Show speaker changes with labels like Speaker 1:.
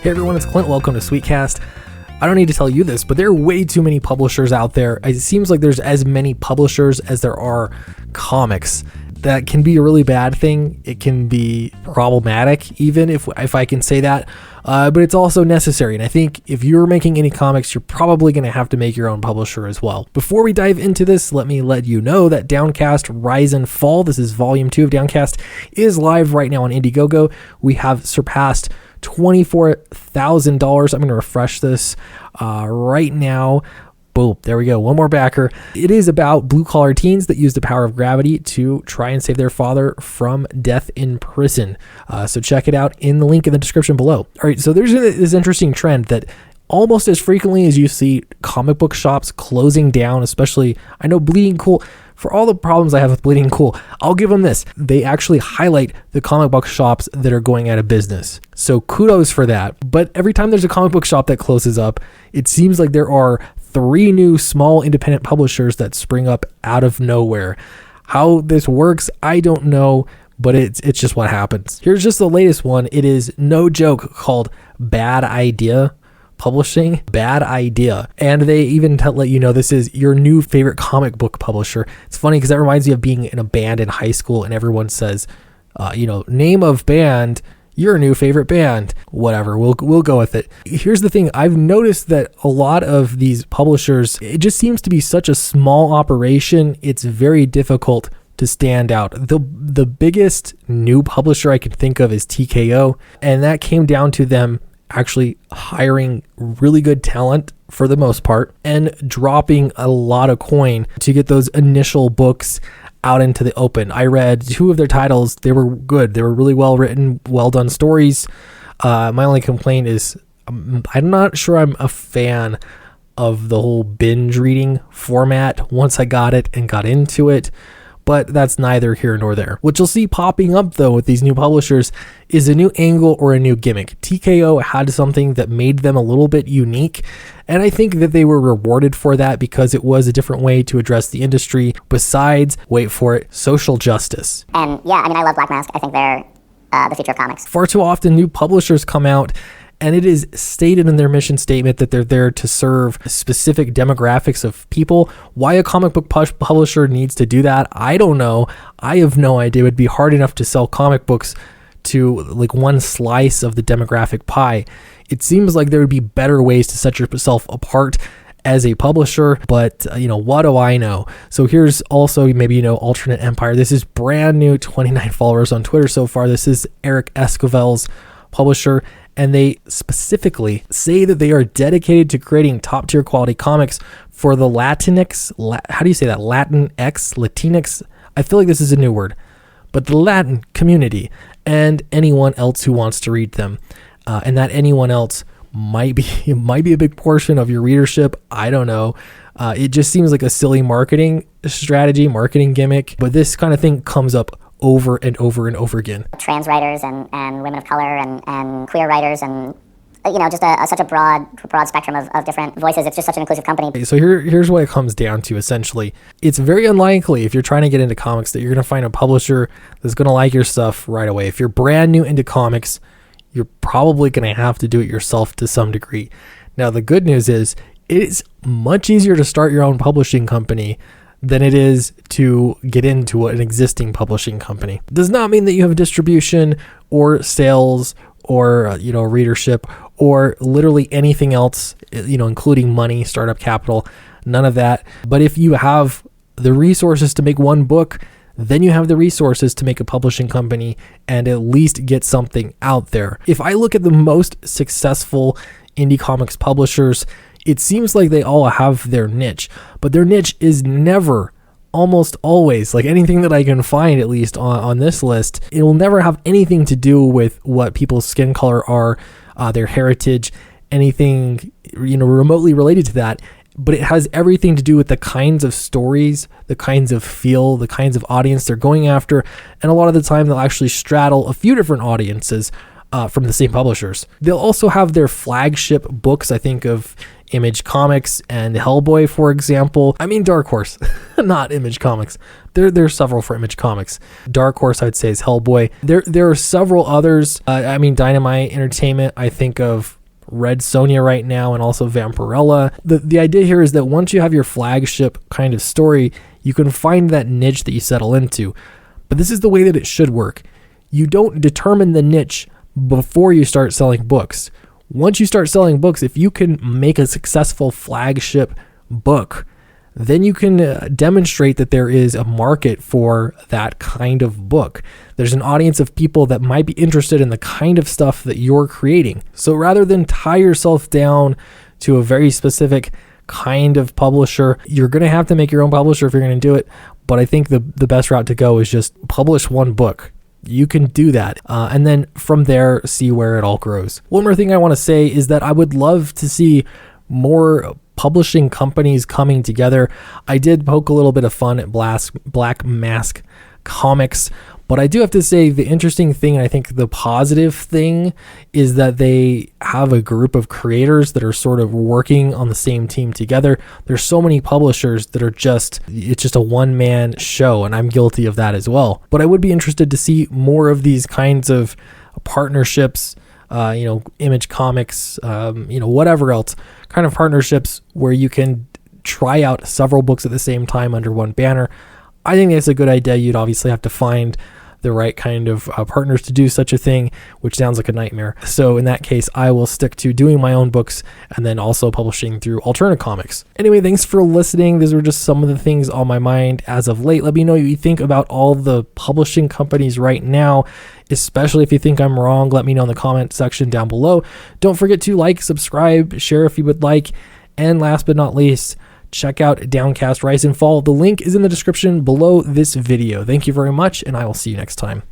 Speaker 1: Hey everyone, it's Clint. Welcome to Sweetcast. I don't need to tell you this, but there are way too many publishers out there. It seems like there's as many publishers as there are comics. That can be a really bad thing. It can be problematic, even if I can say that. But it's also necessary. And I think if you're making any comics, you're probably going to have to make your own publisher as well. Before we dive into this, let me let you know that Downcast Rise and Fall, this is volume 2 of Downcast, is live right now on Indiegogo. We have surpassed $24,000. I'm going to refresh this right now. Boom, there we go. One more backer. It is about blue-collar teens that use the power of gravity to try and save their father from death in prison. So check it out in the link in the description below. All right, so there's this interesting trend that almost as frequently as you see comic book shops closing down, especially, I know Bleeding Cool, for all the problems I have with Bleeding Cool, I'll give them this. They actually highlight the comic book shops that are going out of business. So kudos for that. But every time there's a comic book shop that closes up, it seems like there are 3 new small independent publishers that spring up out of nowhere. How this works, I don't know, but it's just what happens. Here's just the latest one. It is no joke called Bad Idea Publishing. Bad Idea. And they even let you know this is your new favorite comic book publisher. It's funny because that reminds me of being in a band in high school and everyone says, name of band, your new favorite band, whatever, we'll go with it. Here's the thing. I've noticed that a lot of these publishers, it just seems to be such a small operation. It's very difficult to stand out. The biggest new publisher I can think of is TKO, and that came down to them actually hiring really good talent for the most part and dropping a lot of coin to get those initial books out into the open. I read 2 of their titles. They were good. They were really well written, well done stories. My only complaint is I'm not sure I'm a fan of the whole binge reading format once I got it and got into it. But that's neither here nor there. What you'll see popping up, though, with these new publishers is a new angle or a new gimmick. TKO had something that made them a little bit unique, and I think that they were rewarded for that because it was a different way to address the industry besides, wait for it, social justice.
Speaker 2: And yeah, I love Black Mask. I think they're the future of comics.
Speaker 1: Far too often, new publishers come out and it is stated in their mission statement that they're there to serve specific demographics of people. Why a comic book publisher needs to do that, I don't know. I have no idea. It would be hard enough to sell comic books to like one slice of the demographic pie. It seems like there would be better ways to set yourself apart as a publisher, but what do I know? So here's also maybe Alternate Empire. This is brand new, 29 followers on Twitter so far. This is Eric Esquivel's publisher, and they specifically say that they are dedicated to creating top tier quality comics for the Latinx, how do you say that? Latinx? I feel like this is a new word, but the Latin community and anyone else who wants to read them. And that anyone else might be a big portion of your readership. I don't know. It just seems like a silly marketing strategy, marketing gimmick, but this kind of thing comes up over and over and over again.
Speaker 2: Trans writers and women of color and queer writers and just such a broad spectrum of different voices. It's just such an inclusive company.
Speaker 1: So here's what it comes down to essentially. It's very unlikely if you're trying to get into comics that you're going to find a publisher that's going to like your stuff right away. If you're brand new into comics, you're probably going to have to do it yourself to some degree. Now the good news is it's much easier to start your own publishing company than it is to get into an existing publishing company. Does not mean that you have distribution or sales or readership or literally anything else, including money, startup capital, none of that. But if you have the resources to make one book, then you have the resources to make a publishing company and at least get something out there. If I look at the most successful indie comics publishers, it seems like they all have their niche, but their niche is never, almost always, like anything that I can find at least on this list, it will never have anything to do with what people's skin color are, their heritage, anything remotely related to that. But it has everything to do with the kinds of stories, the kinds of feel, the kinds of audience they're going after, and a lot of the time they'll actually straddle a few different audiences from the same publishers. They'll also have their flagship books. I think of Image Comics and Hellboy, for example. I mean Dark Horse, not Image Comics. There are several for Image Comics. Dark Horse, I'd say, is Hellboy. There are several others. Dynamite Entertainment, I think of Red Sonja right now, and also Vampirella. The idea here is that once you have your flagship kind of story, you can find that niche that you settle into. But this is the way that it should work. You don't determine the niche before you start selling books. Once you start selling books, if you can make a successful flagship book, then you can demonstrate that there is a market for that kind of book. There's an audience of people that might be interested in the kind of stuff that you're creating. So rather than tie yourself down to a very specific kind of publisher, you're going to have to make your own publisher if you're going to do it. But I think the best route to go is just publish one book. You can do that. And then from there, see where it all grows. One more thing I want to say is that I would love to see more publishing companies coming together. I did poke a little bit of fun at Black Mask Comics, but I do have to say the interesting thing, and I think the positive thing, is that they have a group of creators that are sort of working on the same team together. There's so many publishers that are it's just a one-man show, and I'm guilty of that as well. But I would be interested to see more of these kinds of partnerships, Image Comics, whatever else, kind of partnerships where you can try out several books at the same time under one banner. I think that's a good idea. You'd obviously have to find the right kind of partners to do such a thing, which sounds like a nightmare. So in that case, I will stick to doing my own books and then also publishing through Alterna Comics. Anyway, thanks for listening. These were just some of the things on my mind as of late. Let me know what you think about all the publishing companies right now, especially if you think I'm wrong. Let me know in the comment section down below. Don't forget to like, subscribe, share if you would like, and last but not least, check out Downcast Rise and Fall. The link is in the description below this video. Thank you very much, and I will see you next time.